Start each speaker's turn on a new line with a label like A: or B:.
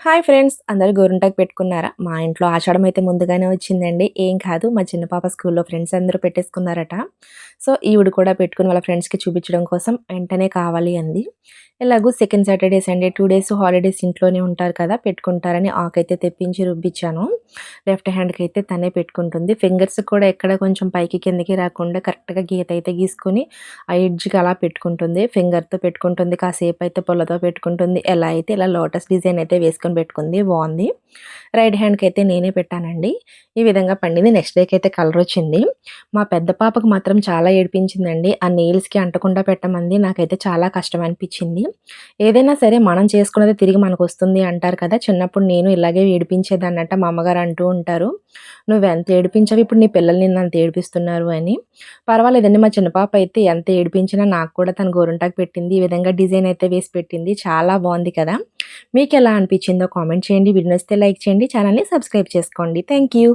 A: Hi friends, అందరూ గోరింటాకు పెట్టుకున్నారా? మా ఇంట్లో ఆషాఢం అయితే ముందుగానే వచ్చిందండి. ఏం కాదు, మా చిన్న పాప స్కూల్‌లో ఫ్రెండ్స్ అందరూ పెట్టేసుకున్నారట. సో, ఈవిడ కూడా పెట్టుకొని వాళ్ళ ఫ్రెండ్స్‌కి చూపించడం కోసం వెంటనే కావాలి అంది. ఎలాగో second Saturday, Sunday 2 days holidays ఇంట్లోనే ఉంటారు కదా! పెట్టుకుంటారని ఆకైతే తెప్పించి రుబ్బిచ్చాను. లెఫ్ట్ హ్యాండ్‌కైతే తనే పెట్టుకుంటుంది. ఫింగర్స్ కూడా ఎక్కడ కొంచెం పైకి కిందకి రాకుండా కరెక్ట్‌గా గీత అయితే గీసుకొని ఆ ఎడ్జ్‌కి అలా పెట్టుకుంటుంది. ఫింగర్‌తో పెట్టుకుంటుంది. కాసేపయితే పుల్లతో పెట్టుకుంటుంది. ఎలా అయితే ఇలా లోటస్ డిజైన్ అయితే వేసుకొని పెట్టుకుంది. బావుంది. రైట్ హ్యాండ్‌కైతే నేనే పెట్టానండి. ఈ విధంగా పండింది. నెక్స్ట్ డేకైతే కలరొచ్చింది. మా పెద్ద పాపకు మాత్రం చాలా ఏడిపించిందండి. ఆ నెయిల్స్‌కి అంటకుండా పెట్టమంది. నాకైతే చాలా కష్టం అనిపిచ్చింది. ఏదైనా సరే మనం చేసుకున్నదే తిరిగి మనకొస్తుంది అంటారు కదా! చిన్నప్పుడు నేను ఇలాగే ఏడిపించేదాన్నట. మా అమ్మగారు అంటూ ఉంటారు. "నువ్వెంత ఏడిపించావు, ఇప్పుడు నీ పిల్లలు నిన్నంత ఏడిపిస్తున్నారు" అని. పర్వాలేదండి, మా చిన్న పాప అయితే ఎంత ఏడిపించినా నాకు కూడా తను గోరింటాకు పెట్టింది. ఈ విధంగా డిజైన్ అయితే వేసి పెట్టింది. చాలా బావుంది కదా! మీకెలా అనిపిచ్చిందో కామెంట్ చేయండి. వీడియో నచ్చితే లైక్ చేయండి. ఛానెల్‌ని సబ్స్క్రైబ్ చేసుకోండి. Thank you.